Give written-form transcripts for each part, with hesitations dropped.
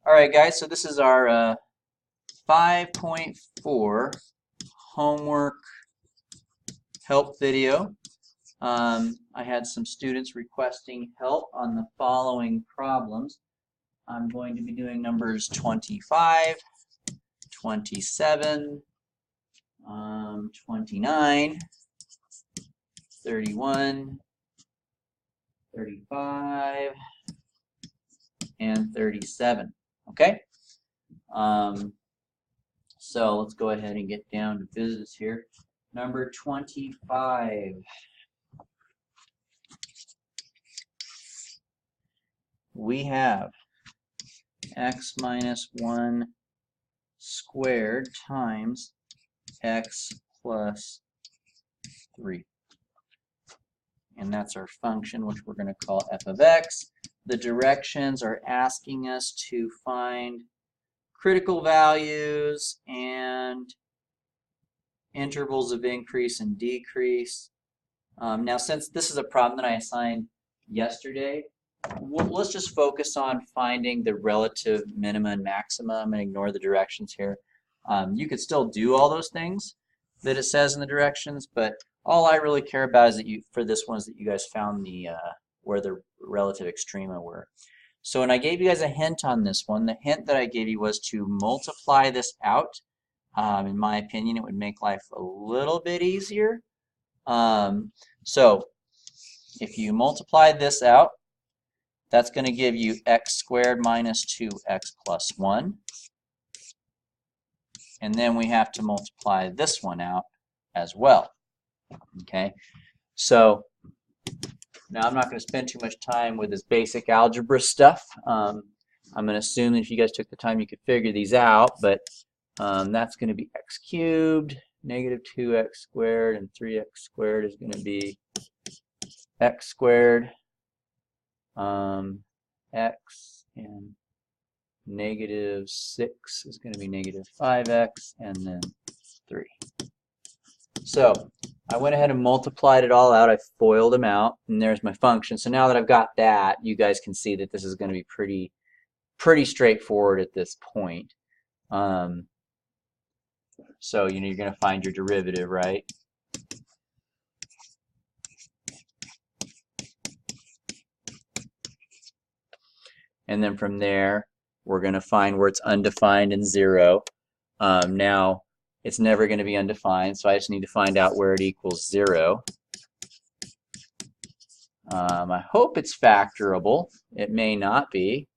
All right, guys, so this is our 5.4 homework help video. I had some students requesting help on the following problems. I'm going to be doing numbers 25, 27, 29, 31, 35, and 37. Okay? So let's go ahead and get down to business here. Number 25. We have x minus 1 squared times x plus 3. And that's our function, which we're going to call f of x. The directions are asking us to find critical values and intervals of increase and decrease. Now, since this is a problem that I assigned yesterday, let's just focus on finding the relative minima and maximum and ignore the directions here. You could still do all those things that it says in the directions, but all I really care about is that for this one is that you guys found the where the relative extrema were. So when I gave you guys a hint on this one, the hint that I gave you was to multiply this out. In my opinion, it would make life a little bit easier. So if you multiply this out, that's going to give you x squared minus 2x plus 1. And then we have to multiply this one out as well. Okay, so now I'm not going to spend too much time with this basic algebra stuff. I'm going to assume that if you guys took the time you could figure these out, but that's going to be x cubed, negative 2x squared, and 3x squared is going to be x squared, x, and negative 6 is going to be negative 5x, and then 3. So I went ahead and multiplied it all out. I FOILed them out, and there's my function. So now that I've got that, you guys can see that this is going to be pretty straightforward at this point. So you're going to find your derivative, right? And then from there, we're going to find where it's undefined and 0. Now, it's never going to be undefined, so I just need to find out where it equals 0. I hope it's factorable. It may not be.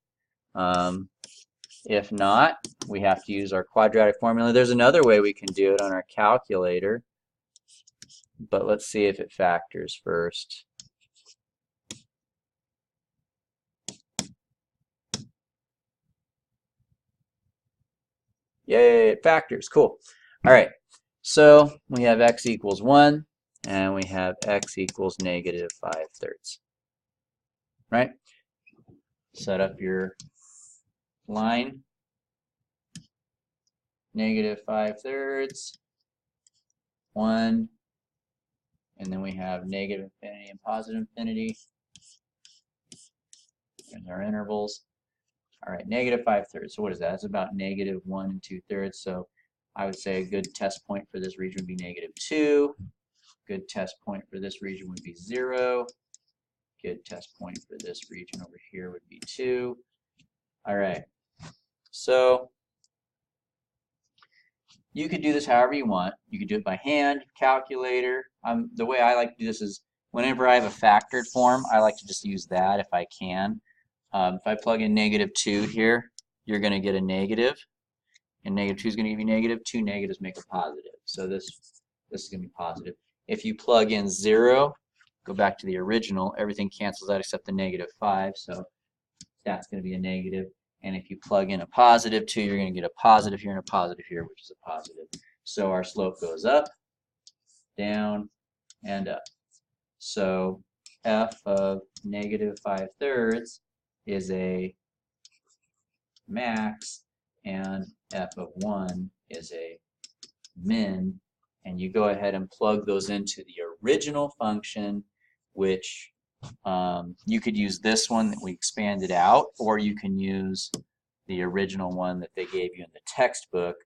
If not, we have to use our quadratic formula. There's another way we can do it on our calculator, but let's see if it factors first. Yay, it factors. Cool. All right, so we have x equals 1, and we have x equals negative 5/3. Right? Set up your line. Negative 5/3, 1, and then we have negative infinity and positive infinity. There's our intervals. All right, negative 5/3. So what is that? It's about negative 1 2/3. So I would say a good test point for this region would be negative 2. Good test point for this region would be 0. Good test point for this region over here would be 2. All right. So you could do this however you want. You could do it by hand, calculator. The way I like to do this is whenever I have a factored form, I like to just use that if I can. If I plug in negative 2 here, you're going to get a negative. And negative 2 is going to give you negative. 2 negatives make a positive. So this is going to be positive. If you plug in 0, go back to the original, everything cancels out except the negative 5. So that's going to be a negative. And if you plug in a positive 2, you're going to get a positive here and a positive here, which is a positive. So our slope goes up, down, and up. So f of negative 5/3 is a max, and f of 1 is a min. And you go ahead and plug those into the original function, which you could use this one that we expanded out, or you can use the original one that they gave you in the textbook.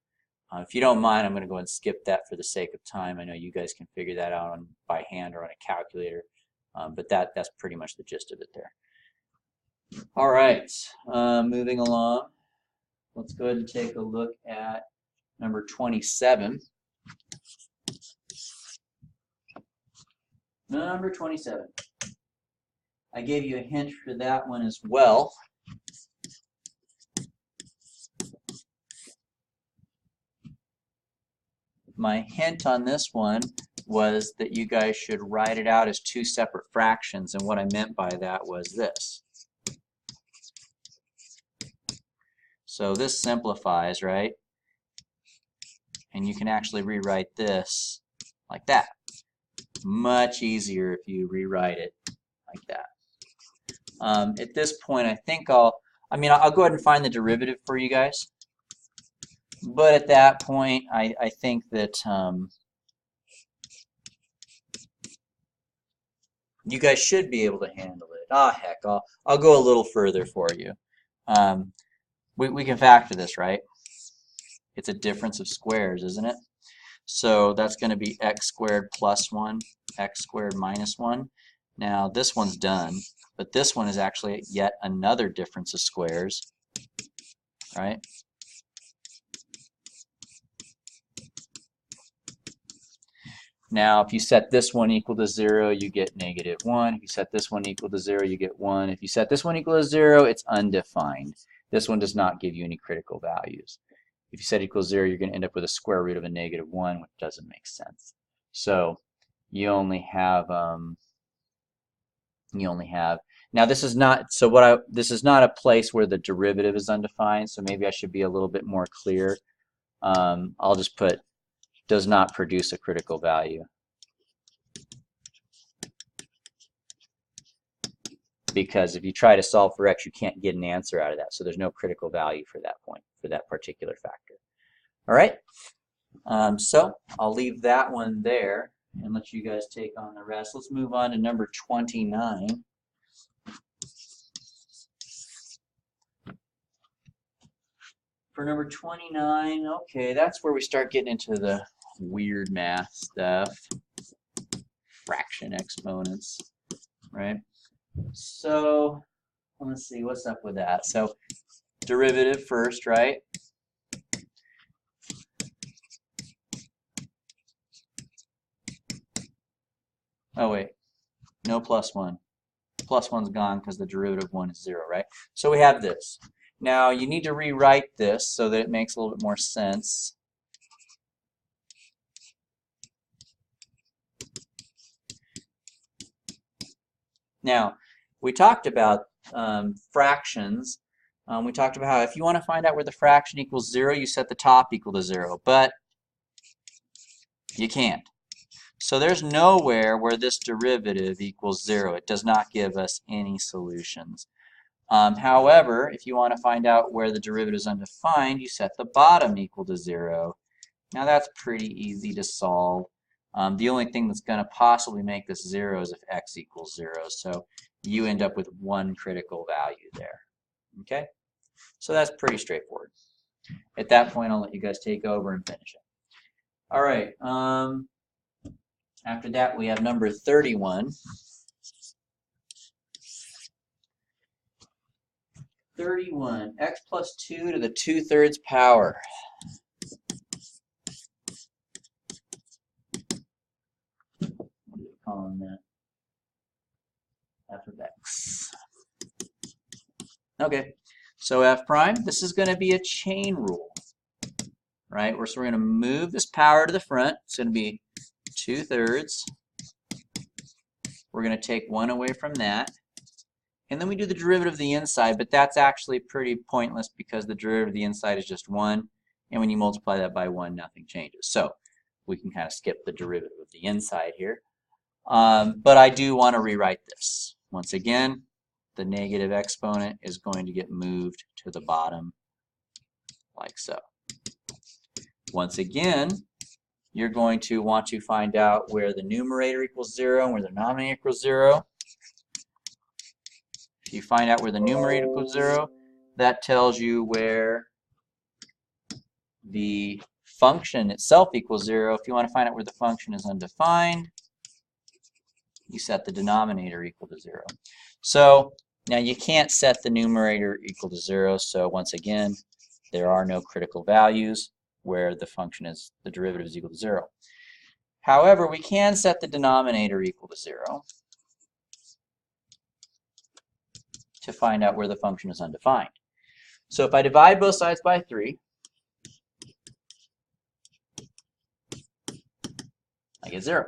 If you don't mind, I'm going to go and skip that for the sake of time. I know you guys can figure that out by hand or on a calculator, but that's pretty much the gist of it there. All right, moving along. Let's go ahead and take a look at number 27. Number 27. I gave you a hint for that one as well. My hint on this one was that you guys should write it out as two separate fractions, and what I meant by that was this. So this simplifies, right? And you can actually rewrite this like that. Much easier if you rewrite it like that. At this point, I think I'll go ahead and find the derivative for you guys. But at that point, I think that you guys should be able to handle it. Ah, heck, I'll go a little further for you. We can factor this, right? It's a difference of squares, isn't it? So that's going to be x squared plus 1, x squared minus 1. Now this one's done, but this one is actually yet another difference of squares, right? Now if you set this one equal to 0, you get -1. If you set this one equal to 0, you get 1. If you set this one equal to 0, it's undefined. This one does not give you any critical values. If you set equals 0, you're going to end up with a square root of a -1, which doesn't make sense. So you only have now this is not this is not a place where the derivative is undefined, so maybe I should be a little bit more clear. I'll just put does not produce a critical value, because if you try to solve for x, you can't get an answer out of that, so there's no critical value for that point, for that particular factor. All right, so I'll leave that one there and let you guys take on the rest. Let's move on to number 29. For number 29, okay, that's where we start getting into the weird math stuff, fraction exponents, right? So let's see, what's up with that? So derivative first, right? Oh wait, no plus 1. Plus 1's gone because the derivative of 1 is 0, right? So we have this. Now you need to rewrite this so that it makes a little bit more sense. Now, we talked about fractions. We talked about how if you want to find out where the fraction equals 0, you set the top equal to 0, but you can't. So there's nowhere where this derivative equals 0. It does not give us any solutions. However, if you want to find out where the derivative is undefined, you set the bottom equal to 0. Now that's pretty easy to solve. The only thing that's going to possibly make this 0 is if x equals 0. So you end up with one critical value there. Okay? So that's pretty straightforward. At that point, I'll let you guys take over and finish it. All right. After that, we have number 31. 31, x plus 2 to the 2/3 power. What are we calling that? F of x. Okay, so f prime, this is going to be a chain rule, right? So we're going to move this power to the front. It's going to be 2/3. We're going to take 1 away from that. And then we do the derivative of the inside, but that's actually pretty pointless because the derivative of the inside is just 1. And when you multiply that by 1, nothing changes. So we can kind of skip the derivative of the inside here. But I do want to rewrite this. Once again, the negative exponent is going to get moved to the bottom like so. Once again, you're going to want to find out where the numerator equals 0 and where the denominator equals 0. If you find out where the numerator equals 0, that tells you where the function itself equals 0. If you want to find out where the function is undefined, you set the denominator equal to 0. So now you can't set the numerator equal to 0, so once again, there are no critical values where the function is, the derivative is equal to 0. However, we can set the denominator equal to 0 to find out where the function is undefined. So if I divide both sides by 3, I get 0.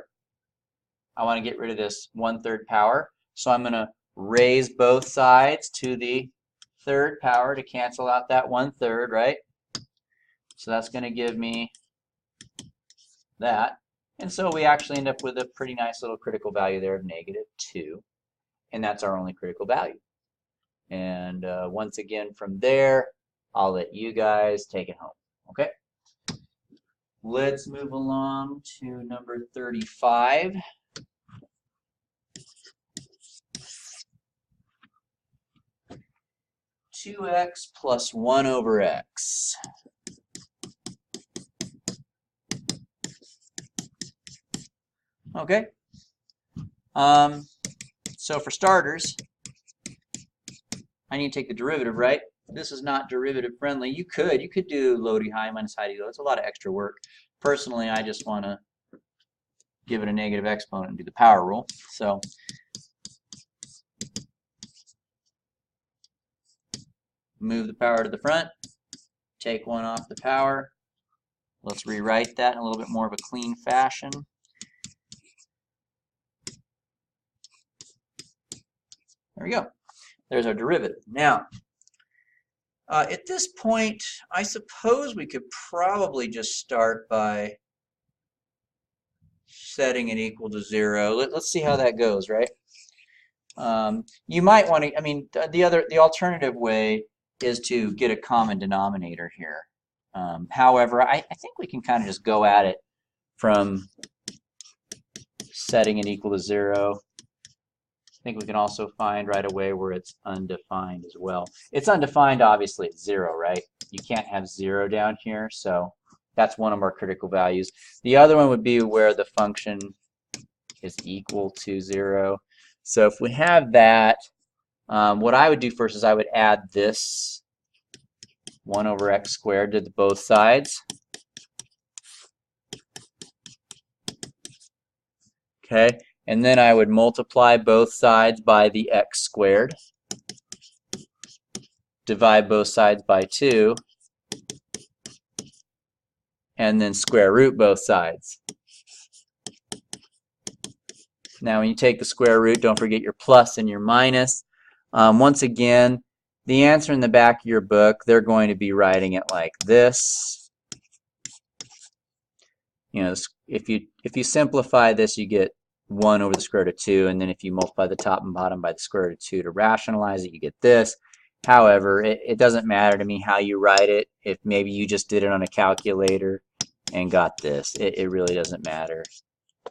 I want to get rid of this 1/3 power, so I'm going to raise both sides to the 3rd power to cancel out that 1/3, right? So that's going to give me that. And so we actually end up with a pretty nice little critical value there of -2. And that's our only critical value. And once again, from there, I'll let you guys take it home. Okay? Let's move along to number 35. (2x plus 1 over x). Okay. So for starters, I need to take the derivative, right? This is not derivative friendly. You could do low d high minus high d low. It's a lot of extra work. Personally, I just want to give it a negative exponent and do the power rule. So move the power to the front, take 1 off the power. Let's rewrite that in a little bit more of a clean fashion. There we go. There's our derivative. Now, at this point, I suppose we could probably just start by setting it equal to 0. Let's see how that goes, right? You might want to, I mean, the alternative way is to get a common denominator here. However, I think we can kind of just go at it from setting it equal to 0. I think we can also find right away where it's undefined as well. It's undefined, obviously, at 0, right? You can't have 0 down here, so that's one of our critical values. The other one would be where the function is equal to 0. So if we have that, what I would do first is I would add this 1 over x squared to both sides. Okay, and then I would multiply both sides by the x squared, divide both sides by 2, and then square root both sides. Now when you take the square root, don't forget your plus and your minus. Once again, the answer in the back of your book, they're going to be writing it like this. You know, if you simplify this, you get 1 over the square root of 2, and then if you multiply the top and bottom by the square root of 2 to rationalize it, you get this. However, it doesn't matter to me how you write it. If maybe you just did it on a calculator and got this, it really doesn't matter.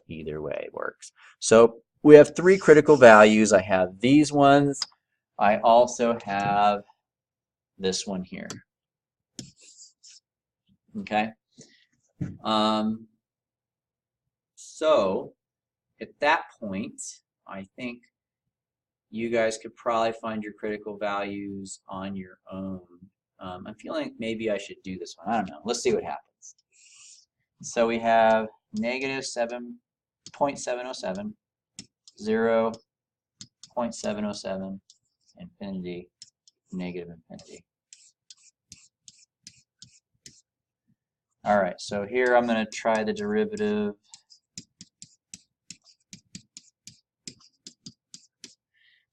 Either way works. So we have 3 critical values. I have these ones. I also have this one here. Okay. So at that point, I think you guys could probably find your critical values on your own. I'm feeling like maybe I should do this one. I don't know. Let's see what happens. So we have negative 7.707, 0.707, infinity, negative infinity. All right, so here I'm going to try the derivative.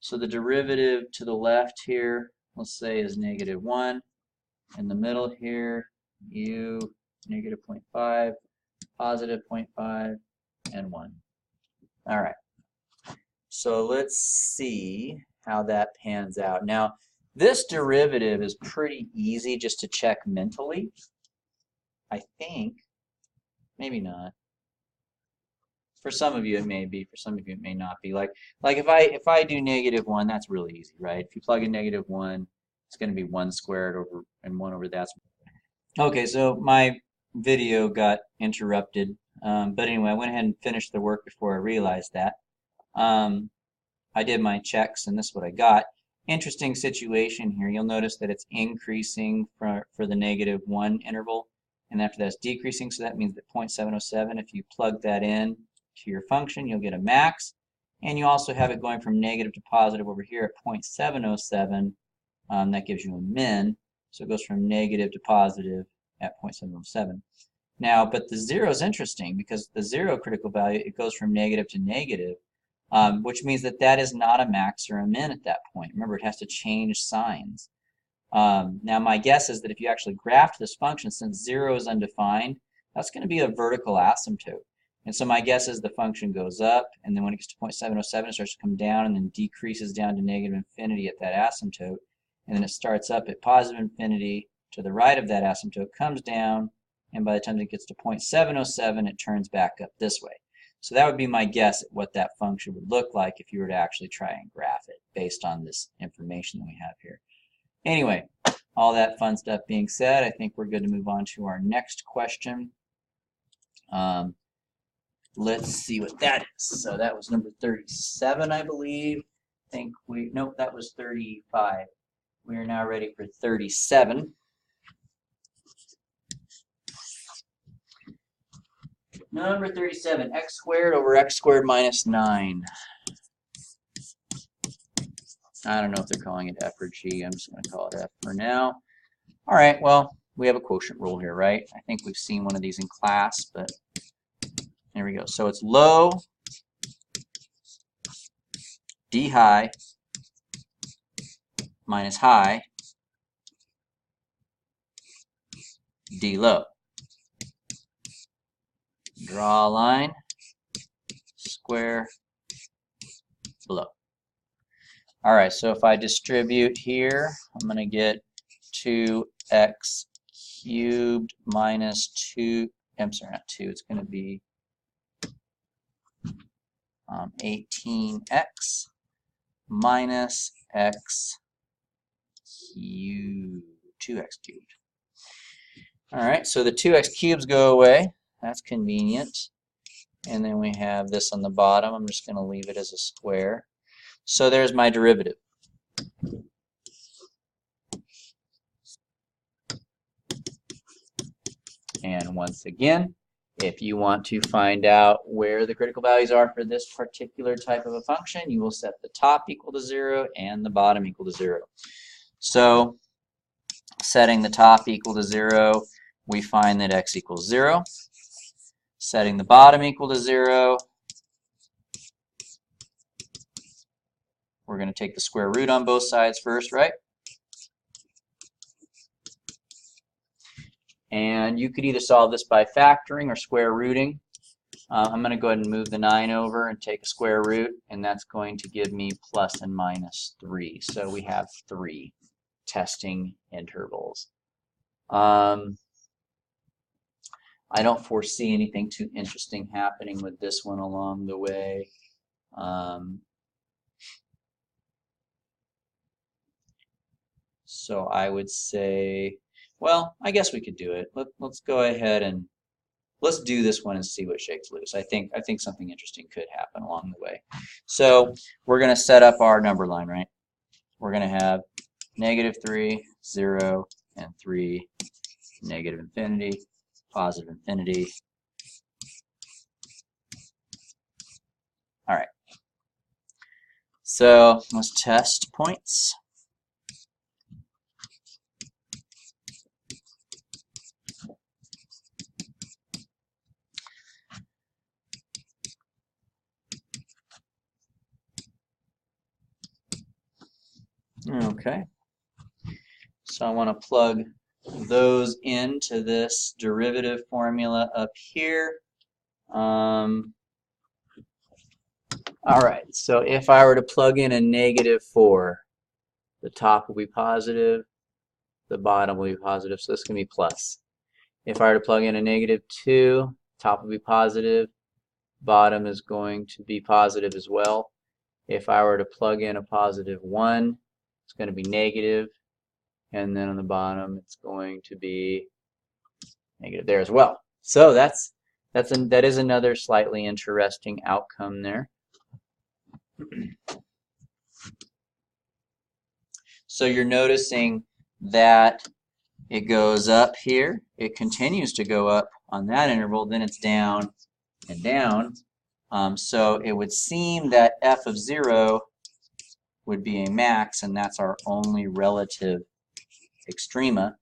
So the derivative to the left here, let's say, is -1. In the middle here, u, negative 0.5, positive 0.5, and 1. All right. So let's see how that pans out. Now, this derivative is pretty easy just to check mentally. I think, maybe not. For some of you it may be, for some of you it may not be. Like if I do -1, that's really easy, right? If you plug in -1, It's going to be 1 squared over and 1 over that. Okay, so my video got interrupted. But anyway, I went ahead and finished the work before I realized that. I did my checks, and this is what I got. Interesting situation here. You'll notice that it's increasing for the -1 interval, and after that's decreasing, so that means that 0.707, if you plug that in to your function, you'll get a max. And you also have it going from negative to positive over here at 0.707. That gives you a min. So it goes from negative to positive at 0.707. Now, but the 0 is interesting because the 0 critical value, it goes from negative to negative, which means that that is not a max or a min at that point. Remember, it has to change signs. Now, my guess is that if you actually graphed this function, since 0 is undefined, that's going to be a vertical asymptote. And so my guess is the function goes up, and then when it gets to 0.707, it starts to come down and then decreases down to negative infinity at that asymptote. And then it starts up at positive infinity to the right of that asymptote, comes down, and by the time it gets to 0.707, it turns back up this way. So that would be my guess at what that function would look like if you were to actually try and graph it based on this information that we have here. Anyway, all that fun stuff being said, I think we're good to move on to our next question. Let's see what that is. So that was number 37, I believe. Nope, that was 35. We are now ready for 37. Number 37, x squared over x squared minus 9. I don't know if they're calling it f or g. I'm just going to call it f for now. All right, well, we have a quotient rule here, right? I think we've seen one of these in class, but there we go. So it's low, d high, minus high, d low. Draw a line, square, below. All right, so if I distribute here, I'm going to get 2x cubed minus 2, I'm sorry, not 2, it's going to be 18x minus x cubed, 2x cubed. All right, so the 2x cubes go away. That's convenient. And then we have this on the bottom. I'm just going to leave it as a square. So there's my derivative. And once again, if you want to find out where the critical values are for this particular type of a function, you will set the top equal to 0 and the bottom equal to 0. So setting the top equal to 0, we find that x equals 0. Setting the bottom equal to 0, we're going to take the square root on both sides first, right? And you could either solve this by factoring or square rooting. I'm going to go ahead and move the 9 over and take a square root, and that's going to give me plus and minus 3. So we have 3 testing intervals. I don't foresee anything too interesting happening with this one along the way. So I would say, well, I guess we could do it. Let's go ahead and let's do this one and see what shakes loose. I think something interesting could happen along the way. So we're going to set up our number line, right? We're going to have -3, 0, and 3, negative infinity, positive infinity. All right. So let's test points. Okay. So I want to plug those into this derivative formula up here. All right, so if I were to plug in a -4, the top will be positive, the bottom will be positive, so this can be plus. If I were to plug in a -2, top will be positive, bottom is going to be positive as well. If I were to plug in a +1, it's going to be negative, and then on the bottom it's going to be negative there as well. So that is another slightly interesting outcome there. So you're noticing that it goes up here, it continues to go up on that interval, then it's down and down. So it would seem that f of 0 would be a max, and that's our only relative extrema.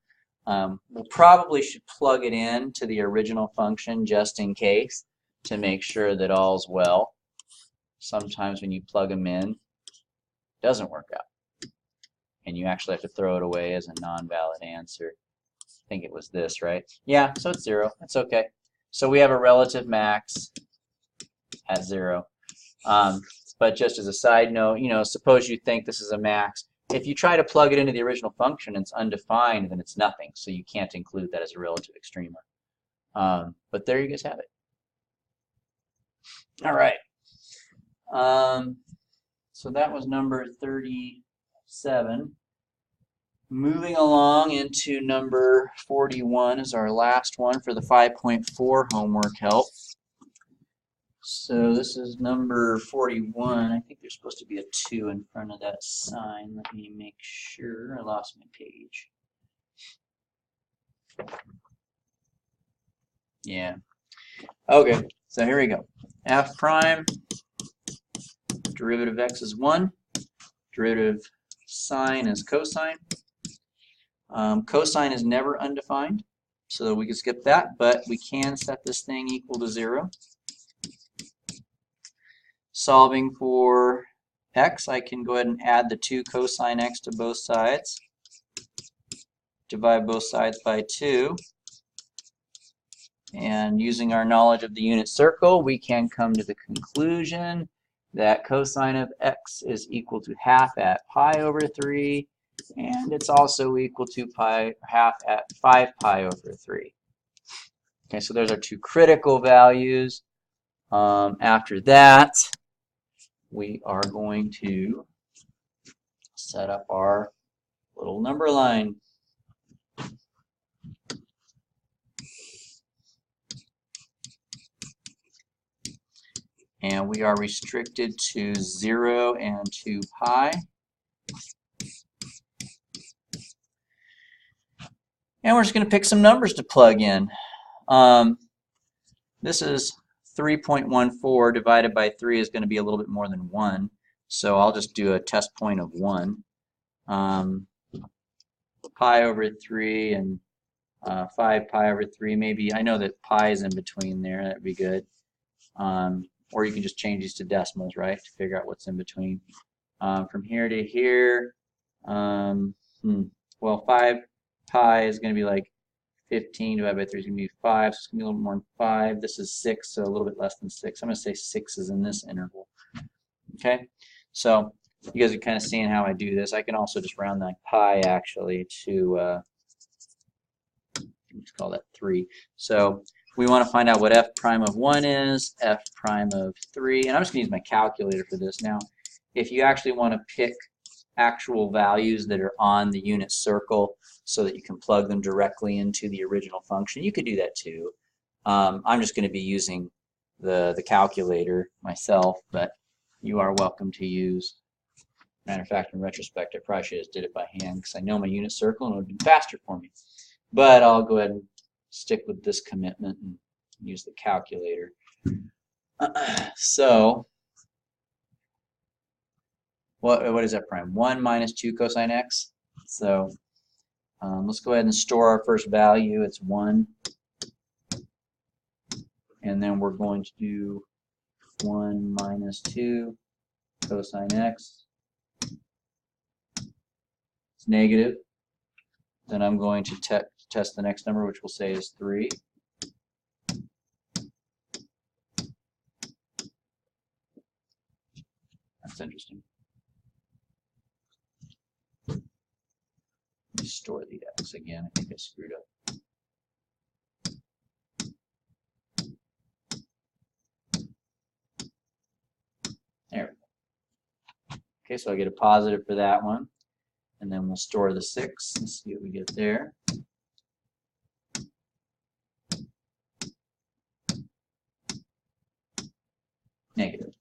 We'll probably should plug it in to the original function just in case to make sure that all's well. Sometimes when you plug them in, it doesn't work out, and you actually have to throw it away as a non-valid answer. I think it was this, right? Yeah, so it's 0. That's okay. So we have a relative max at 0. But just as a side note, suppose you think this is a max. If you try to plug it into the original function and it's undefined, then it's nothing. So you can't include that as a relative extrema. But there you guys have it. All right. So that was number 37. Moving along into number 41 is our last one for the 5.4 homework help. So this is number 41. I think there's supposed to be a 2 in front of that sign. Let me make sure. I lost my page. Yeah. Okay, so here we go. F prime, derivative of x is 1. Derivative sine is cosine. Cosine is never undefined, so we can skip that, but we can set this thing equal to 0. Solving for x, I can go ahead and add the 2 cosine x to both sides. Divide both sides by 2. And using our knowledge of the unit circle, we can come to the conclusion that cosine of x is equal to half at pi over 3, and it's also equal to half at 5 pi over 3. Okay, so there's our 2 critical values. After that, we are going to set up our little number line. And we are restricted to 0 and 2 pi. And we're just going to pick some numbers to plug in. This is 3.14 divided by 3 is going to be a little bit more than 1. So I'll just do a test point of 1. Pi over 3 and 5 pi over 3. Maybe, I know that pi is in between there. That would be good. Or you can just change these to decimals, right, to figure out what's in between. From here to here, well, 5 pi is going to be like 15 divided by 3 is going to be 5, so it's going to be a little more than 5. This is 6, so a little bit less than 6. I'm going to say 6 is in this interval. Okay, so you guys are kind of seeing how I do this. I can also just round that pi actually to, let's call that 3. So we want to find out what f prime of 1 is, f prime of 3, and I'm just going to use my calculator for this. Now, if you actually want to pick actual values that are on the unit circle so that you can plug them directly into the original function, you could do that too. I'm just going to be using the calculator myself, but you are welcome to use. Matter of fact, in retrospect, I probably should have did it by hand because I know my unit circle and it would have been faster for me. But I'll go ahead and stick with this commitment and use the calculator. So, what is that prime? 1 minus 2 cosine x. So, let's go ahead and store our first value. It's 1. And then we're going to do 1 minus 2 cosine x. It's negative. Then I'm going to test the next number, which we'll say is 3. That's interesting. Let me store the x again. I think I screwed up. There we go. Okay, so I get a positive for that one. And then we'll store the 6 and see what we get there. Negative.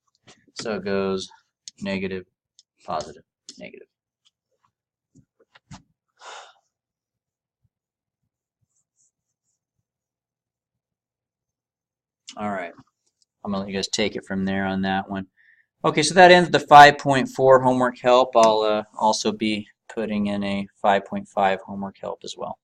So it goes negative, positive, negative. All right. I'm going to let you guys take it from there on that one. Okay, so that ends the 5.4 homework help. I'll also be putting in a 5.5 homework help as well.